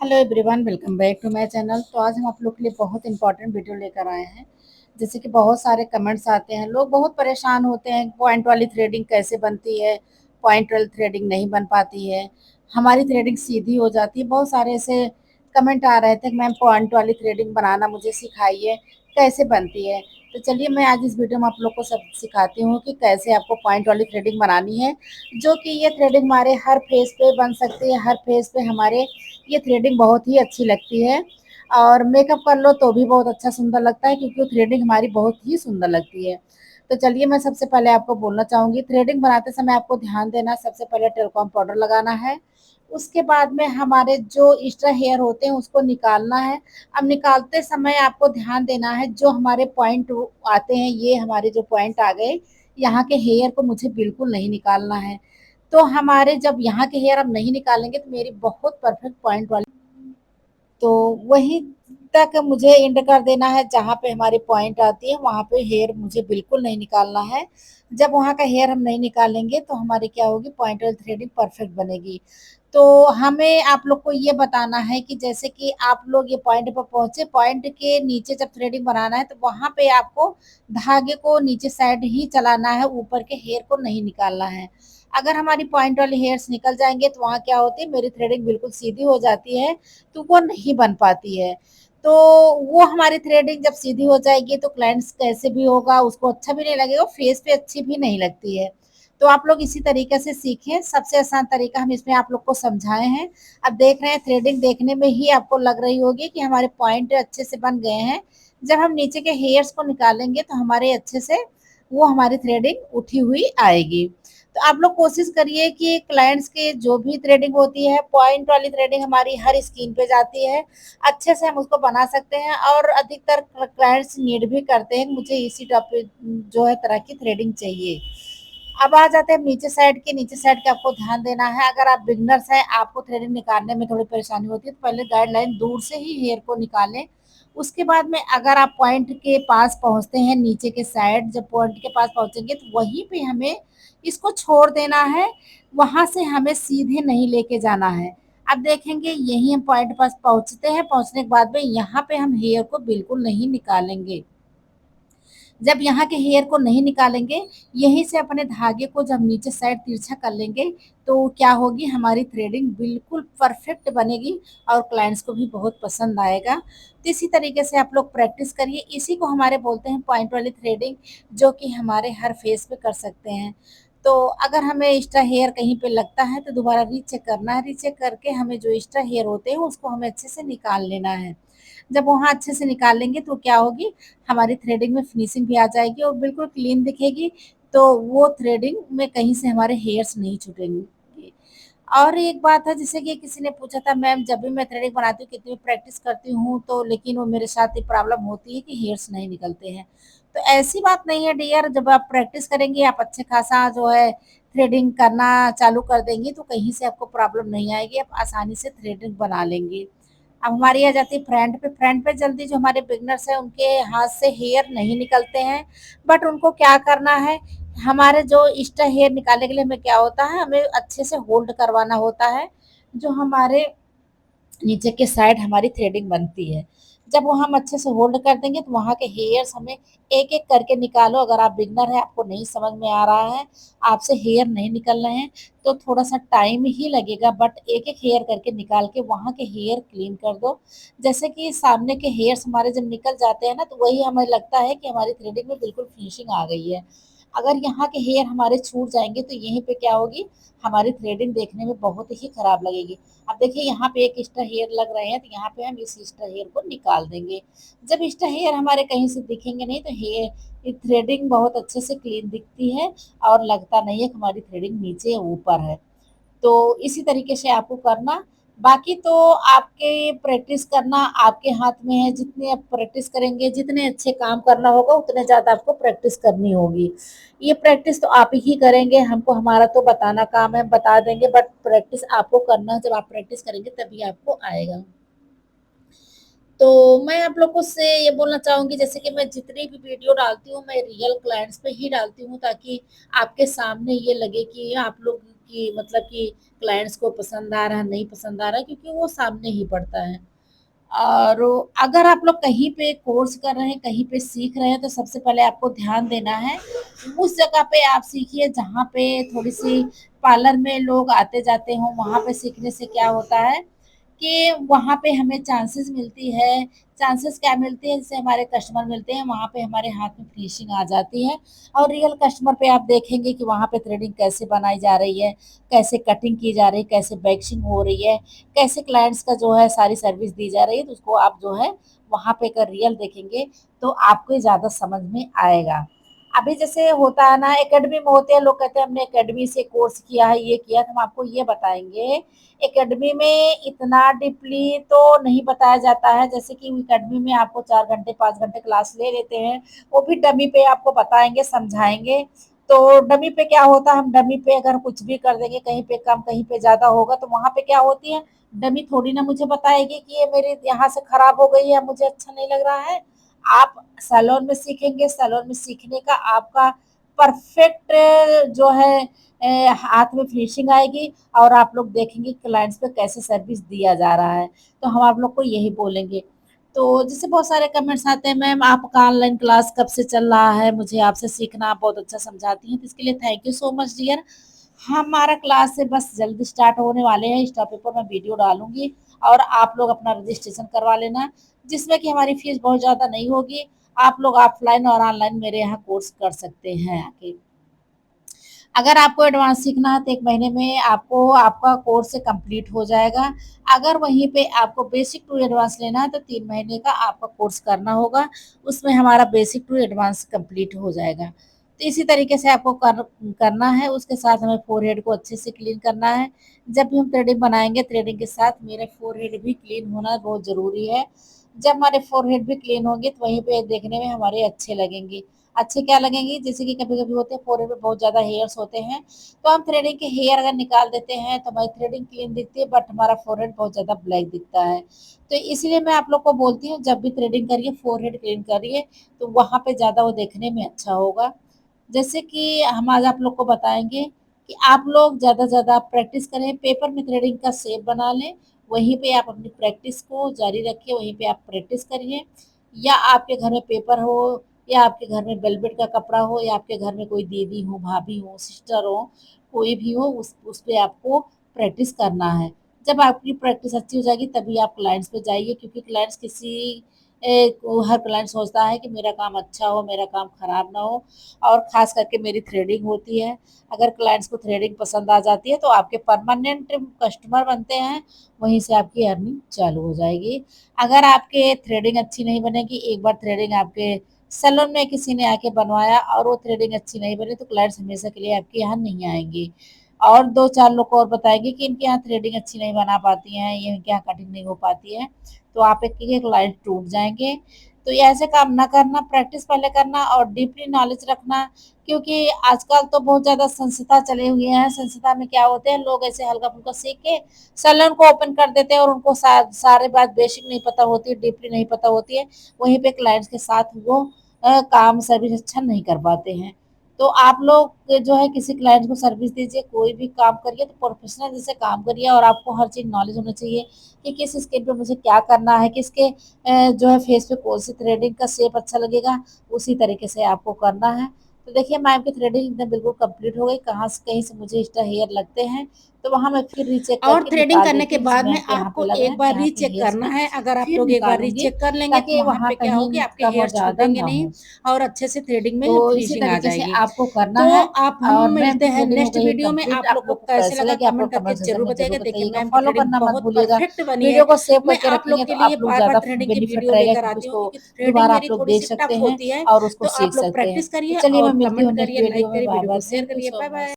Hello everyone, welcome back to my channel. तो आज हम आप लोग के लिए बहुत इंपॉर्टेंट वीडियो लेकर आए हैं। जैसे कि बहुत सारे कमेंट्स आते हैं, लोग बहुत परेशान होते हैं, पॉइंट वाली थ्रेडिंग कैसे बनती है, पॉइंट वाली थ्रेडिंग नहीं बन पाती है, हमारी थ्रेडिंग सीधी हो जाती है। बहुत सारे ऐसे कमेंट आ रहे थे कि मैम पॉइंट वाली थ्रेडिंग बनाना मुझे सिखाइए, कैसे बनती है। तो चलिए मैं आज इस वीडियो में आप लोग को सब सिखाती हूँ कि कैसे आपको पॉइंट वाली थ्रेडिंग बनानी है, जो कि ये थ्रेडिंग हमारे हर फेस पे बन सकती है। हर फेस पे हमारे ये थ्रेडिंग बहुत ही अच्छी लगती है, और मेकअप कर लो तो भी बहुत अच्छा सुंदर लगता है, क्योंकि थ्रेडिंग हमारी बहुत ही सुंदर लगती है। तो चलिए मैं सबसे पहले आपको बोलना चाहूँगी, थ्रेडिंग बनाते समय आपको ध्यान देना, सबसे पहले टेल्कोन पाउडर लगाना है। उसके बाद में हमारे जो एक्स्ट्रा हेयर होते हैं उसको निकालना है। अब निकालते समय आपको ध्यान देना है, जो हमारे पॉइंट आते हैं, ये हमारे जो पॉइंट आ गए, यहाँ के हेयर को मुझे बिल्कुल नहीं निकालना है। तो हमारे जब यहाँ के हेयर हम नहीं निकालेंगे तो मेरी बहुत परफेक्ट पॉइंट वाली, तो वहीं तक मुझे एंड कर देना है। जहाँ पे हमारी पॉइंट आती है वहाँ पे हेयर मुझे बिल्कुल नहीं निकालना है। जब वहाँ का हेयर हम नहीं निकालेंगे तो हमारी क्या होगी, पॉइंट वाली थ्रेडिंग परफेक्ट बनेगी। तो हमें आप लोग को ये बताना है कि जैसे कि आप लोग ये पॉइंट पर पहुंचे, पॉइंट के नीचे जब थ्रेडिंग बनाना है तो वहां पे आपको धागे को नीचे साइड ही चलाना है, ऊपर के हेयर को नहीं निकालना है। अगर हमारी पॉइंट वाले हेयर्स निकल जाएंगे तो वहाँ क्या होती है, मेरी थ्रेडिंग बिल्कुल सीधी हो जाती है, तो वो नहीं बन पाती है। तो वो हमारी थ्रेडिंग जब सीधी हो जाएगी तो क्लाइंट्स कैसे भी होगा, उसको अच्छा भी नहीं लगेगा, फेस पे अच्छी भी नहीं लगती है। तो आप लोग इसी तरीके से सीखें, सबसे आसान तरीका हम इसमें आप लोग को समझाए हैं। अब देख रहे हैं, थ्रेडिंग देखने में ही आपको लग रही होगी कि हमारे पॉइंट अच्छे से बन गए हैं। जब हम नीचे के हेयर्स को निकालेंगे तो हमारे अच्छे से वो हमारी थ्रेडिंग उठी हुई आएगी। तो आप लोग कोशिश करिए कि क्लाइंट्स के जो भी थ्रेडिंग होती है, पॉइंट वाली थ्रेडिंग हमारी हर स्किन पे जाती है, अच्छे से हम उसको बना सकते हैं। और अधिकतर क्लाइंट्स नीड भी करते हैं, मुझे इसी टॉपिक जो है तरह की थ्रेडिंग चाहिए। अब आ जाते हैं नीचे साइड के, नीचे साइड के आपको ध्यान देना है। अगर आप बिगनर्स हैं, आपको थ्रेडिंग निकालने में थोड़ी परेशानी होती है, तो पहले गाइडलाइन दूर से ही हेयर को निकालें। उसके बाद में अगर आप पॉइंट के पास पहुंचते हैं, नीचे के साइड जब पॉइंट के पास पहुंचेंगे तो वहीं पे हमें इसको छोड़ देना है, वहां से हमें सीधे नहीं लेके जाना है। अब देखेंगे यही हम पॉइंट पास पहुंचते हैं, पहुंचने के बाद में यहाँ पे हम हेयर को बिल्कुल नहीं निकालेंगे। जब यहाँ के हेयर को नहीं निकालेंगे, यहीं से अपने धागे को जब नीचे साइड तिरछा कर लेंगे, तो क्या होगी, हमारी थ्रेडिंग बिल्कुल परफेक्ट बनेगी और क्लाइंट्स को भी बहुत पसंद आएगा। तो इसी तरीके से आप लोग प्रैक्टिस करिए, इसी को हमारे बोलते हैं पॉइंट वाली थ्रेडिंग, जो कि हमारे हर फेस पे कर सकते हैं। तो अगर हमें एक्स्ट्रा हेयर कहीं पे लगता है तो दोबारा रीचेक करना है, रीचेक करके हमें जो एक्स्ट्रा हेयर होते हैं उसको हमें अच्छे से निकाल लेना है। जब वहाँ अच्छे से निकाल लेंगे तो क्या होगी, हमारी थ्रेडिंग में फिनिशिंग भी आ जाएगी और बिल्कुल क्लीन दिखेगी। तो वो थ्रेडिंग में कहीं से हमारे हेयर्स नहीं छूटेंगे। और एक बात है, जैसे कि किसी ने पूछा था, मैम जब भी मैं थ्रेडिंग बनाती हूँ, कितनी भी प्रैक्टिस करती हूँ, तो लेकिन वो मेरे साथ ये प्रॉब्लम होती है कि हेयर्स नहीं निकलते हैं। तो ऐसी बात नहीं है डियर, जब आप प्रैक्टिस करेंगे, आप अच्छे खासा जो है थ्रेडिंग करना चालू कर देंगी, तो कहीं से आपको प्रॉब्लम नहीं आएगी, आप आसानी से थ्रेडिंग बना लेंगे। अब हमारी आ जाती है फ्रंट पे। फ्रंट पे जल्दी जो हमारे बिगनर्स हैं उनके हाथ से हेयर नहीं निकलते हैं, बट उनको क्या करना है, हमारे जो एक्स्ट्रा हेयर निकालने के लिए हमें क्या होता है, हमें अच्छे से होल्ड करवाना होता है। जो हमारे नीचे के साइड हमारी थ्रेडिंग बनती है, जब वो हम अच्छे से होल्ड कर देंगे तो वहाँ के हेयर्स हमें एक एक करके निकालो। अगर आप बिगनर है, आपको नहीं समझ में आ रहा है, आपसे हेयर नहीं निकल रहे हैं, तो थोड़ा सा टाइम ही लगेगा, बट एक एक हेयर करके निकाल के वहाँ के हेयर क्लीन कर दो। जैसे कि सामने के हेयर्स हमारे जब निकल जाते हैं ना, तो वही हमें लगता है कि हमारी थ्रेडिंग में बिल्कुल फिनिशिंग आ गई है। अगर यहाँ के हेयर हमारे छूट जाएंगे तो यहीं पे क्या होगी, हमारी थ्रेडिंग देखने में बहुत ही खराब लगेगी। अब देखिए यहाँ पे एक एक्स्ट्रा हेयर लग रहे हैं, तो यहाँ पे हम इस एक्स्ट्रा हेयर को निकाल देंगे। जब एक्स्ट्रा हेयर हमारे कहीं से दिखेंगे नहीं, तो हेयर थ्रेडिंग बहुत अच्छे से क्लीन दिखती है, और लगता नहीं है कि हमारी थ्रेडिंग नीचे या ऊपर है। तो इसी तरीके से आपको करना। बाकी तो आपके प्रैक्टिस करना आपके हाथ में है, जितने आप प्रैक्टिस करेंगे, जितने अच्छे काम करना होगा, उतने ज़्यादा आपको प्रैक्टिस करनी होगी। ये प्रैक्टिस तो आप ही करेंगे, हमको हमारा तो बताना काम है, बता देंगे, बट प्रैक्टिस आपको करना, जब आप प्रैक्टिस करेंगे तभी आपको आएगा। तो मैं आप लोगों से ये बोलना चाहूंगी, जैसे कि मैं जितनी भी वीडियो डालती हूँ, मैं रियल क्लाइंट्स पे ही डालती हूँ, ताकि आपके सामने ये लगे कि आप लोग की मतलब कि क्लाइंट्स को पसंद आ रहा है, नहीं पसंद आ रहा है, क्योंकि वो सामने ही पड़ता है। और अगर आप लोग कहीं पे कोर्स कर रहे हैं, कहीं पे सीख रहे हैं, तो सबसे पहले आपको ध्यान देना है, उस जगह पे आप सीखिए जहाँ पे थोड़ी-सी पार्लर में लोग आते-जाते हों, वहाँ पे सीखने से क्या होता है कि वहाँ पे हमें चांसेस मिलती है। चांसेस क्या मिलती है, जैसे हमारे कस्टमर मिलते हैं, वहाँ पे हमारे हाथ में फिनिशिंग आ जाती है और रियल कस्टमर पे आप देखेंगे कि वहाँ पे थ्रेडिंग कैसे बनाई जा रही है, कैसे कटिंग की जा रही है, कैसे वैक्सिंग हो रही है, कैसे क्लाइंट्स का जो है सारी सर्विस दी जा रही है, तो उसको आप जो है वहाँ पे अगर रियल देखेंगे, तो आपको ज़्यादा समझ में आएगा। अभी जैसे होता है ना, एकेडमी में होते हैं, लोग कहते हैं हमने एकेडमी से कोर्स किया है, ये किया, तो हम आपको ये बताएँगे, एकेडमी में इतना डीपली तो नहीं बताया जाता है, जैसे कि एकेडमी में आपको 4 घंटे, 5 घंटे क्लास ले लेते हैं, वो भी डमी पे आपको बताएँगे, समझाएँगे। तो डमी पे क्या होता है, हम डमी पे अगर कुछ भी कर देंगे, कहीं पे कम, कहीं पे ज़्यादा होगा, तो वहाँ पे क्या होती है, डमी थोड़ी ना मुझे बताएगी कि ये मेरे यहाँ से खराब हो गई है, मुझे अच्छा नहीं लग रहा है। आप सैलून में सीखेंगे, सैलून में सीखने का आपका परफेक्ट जो है हाथ में फिनिशिंग आएगी और आप लोग देखेंगे क्लाइंट्स पे कैसे सर्विस दिया जा रहा है। तो हम आप लोग को यही बोलेंगे। तो जैसे बहुत सारे कमेंट्स आते हैं, मैम आपका ऑनलाइन क्लास कब से चल रहा है? मुझे आपसे सीखना, आप बहुत अच्छा समझाती हैं। तो इसके लिए thank you so much dear. हमारा क्लास से बस जल्द स्टार्ट होने वाले हैं। इस टॉपिक पर मैं वीडियो डालूँगी और आप लोग अपना रजिस्ट्रेशन करवा लेना, जिसमें कि हमारी फीस बहुत ज़्यादा नहीं होगी। आप लोग ऑफलाइन और ऑनलाइन मेरे यहाँ कोर्स कर सकते हैं आके। अगर आपको एडवांस सीखना है तो 1 महीने में आपको आपका कोर्स कंप्लीट हो जाएगा। अगर वहीं पे आपको बेसिक टू एडवांस लेना है तो 3 महीने का आपका कोर्स करना होगा। उसमें हमारा बेसिक टू एडवांस कंप्लीट हो जाएगा। तो इसी तरीके से आपको करना है। उसके साथ हमें फोरहेड को अच्छे से क्लीन करना है। जब भी हम थ्रेडिंग बनाएँगे, थ्रेडिंग के साथ मेरा फोरहेड भी क्लीन होना बहुत ज़रूरी है। जब हमारे फोरहेड भी क्लीन होंगे तो वहीं पे देखने में हमारे अच्छे लगेंगे। अच्छे क्या लगेंगे, जैसे कि कभी-कभी होते हैं फोरहेड पे बहुत ज़्यादा हेयर्स होते हैं, तो हम थ्रेडिंग के हेयर अगर निकाल देते हैं तो हमारी थ्रेडिंग क्लीन दिखती है, बट हमारा फोरहेड बहुत ज़्यादा ब्लैक दिखता है। तो इसलिए मैं आप लोग को बोलती हूँ, जब भी थ्रेडिंग करिए फोरहेड क्लीन करिए, तो वहाँ पे ज़्यादा वो देखने में अच्छा होगा। जैसे कि हम आज आप लोग को बताएँगे कि आप लोग ज़्यादा से ज़्यादा प्रैक्टिस करें, पेपर में थ्रेडिंग का शेप बना लें, वहीं पे आप अपनी प्रैक्टिस को जारी रखिए, वहीं पे आप प्रैक्टिस करिए। या आपके घर में पेपर हो या आपके घर में वेलवेट का कपड़ा हो या आपके घर में कोई दीदी हो, भाभी हो, सिस्टर हो, कोई भी हो, उस पे आपको प्रैक्टिस करना है। जब आपकी प्रैक्टिस अच्छी हो जाएगी तभी आप क्लाइंट्स पे जाइए, क्योंकि क्लाइंट्स को हर क्लाइंट सोचता है कि मेरा काम अच्छा हो, मेरा काम खराब ना हो, और ख़ास करके मेरी थ्रेडिंग होती है। अगर क्लाइंट्स को थ्रेडिंग पसंद आ जाती है तो आपके परमानेंट कस्टमर बनते हैं, वहीं से आपकी अर्निंग चालू हो जाएगी। अगर आपके थ्रेडिंग अच्छी नहीं बनेगी, एक बार थ्रेडिंग आपके सैलून में किसी ने आके बनवाया और वो थ्रेडिंग अच्छी नहीं बनी, तो क्लाइंट्स हमेशा के लिए आपके यहाँ नहीं आएँगे। और 2-4 लोग को और बताएँगे कि इनके यहाँ थ्रेडिंग अच्छी नहीं बना पाती हैं, ये इनके यहाँ कटिंग नहीं हो पाती है, तो आप एक क्लाइंट टूट जाएँगे। तो ये ऐसे काम ना करना, प्रैक्टिस पहले करना और डीपली नॉलेज रखना, क्योंकि आजकल तो बहुत ज़्यादा संस्था चले हुए हैं। संस्था में क्या होते हैं, लोग ऐसे हल्का-फुल्का सीख के सैलून को ओपन कर देते हैं और उनको सारे बात बेसिक नहीं पता होती है, डीपली नहीं पता होती है। वहीं पे क्लाइंट्स के साथ वो काम सर्विस अच्छा नहीं कर पाते हैं। तो आप लोग जो है किसी क्लाइंट को सर्विस दीजिए, कोई भी काम करिए तो प्रोफेशनल जैसे काम करिए, और आपको हर चीज़ नॉलेज होना चाहिए कि किस स्किन पे मुझे क्या करना है, किसके जो है फेस पे कौन सी थ्रेडिंग का शेप अच्छा लगेगा, उसी तरीके से आपको करना है। तो देखिए मैम की थ्रेडिंग एकदम बिल्कुल कंप्लीट हो गई, कहाँ से कहीं से मुझे एक्स्ट्रा हेयर लगते हैं, तो वहाँ मैं फिर रीचेक और करके थ्रेडिंग निकाल करने देती के हूँ, जिस बाद में मैम के यहाँ पे आपको लग रहे एक हैं, बार यहाँ के रीचेक हेयर्स करना मैं है। अगर आप फिर लोग एक बार निकालूँगी, रीचेक कर लेंगे तो ताकि वहाँ वहाँ पे क्या कहीं होगी, आपके कम हेयर और ज़्यादा छूटेंगे ना नहीं हो। और अच्छे से थ्रेडिंग तो में इसी फिनिशिंग आ तरीके से जाएगी। आपको करना तो है। आप हम और मैम मिलते की हैं थ्रेडिंग हो नेक्स्ट गई है वीडियो में। कंप्लीट। आप आप लोग लोग को को कैसे कैसे लगा लगे आप कमेंट लोग करके कमेंट सेक्शन ज़रूर में बताइएगा। ज़रूर देखिए बताइएगा। मैम की फॉलो थ्रेडिंग करना मत बहुत भूलिएगा। परफेक्ट बनी है। वीडियो को सेव मैं करके आप लोग रखेंगे के तो लिए आप लोग बार-बार ज़्यादा थ्रेडिंग की बेनिफिट वीडियो रहेगा, लेकर क्योंकि आती हूँ, उसको क्योंकि थ्रेडिंग दोबारा आप मेरी लोग देख थोड़ी-सी सकते टफ हैं होती है। और तो उसको आप सीख लोग सकते हैं। प्रैक्टिस तो करिए चलिए और मैं मिलती कमेंट हूँ नेक्स्ट करिए, लाइक वीडियो में। करिए, वीडियो बाय-बाय। को शेयर थैंक यू करिए। सो बाय-बाय। मच।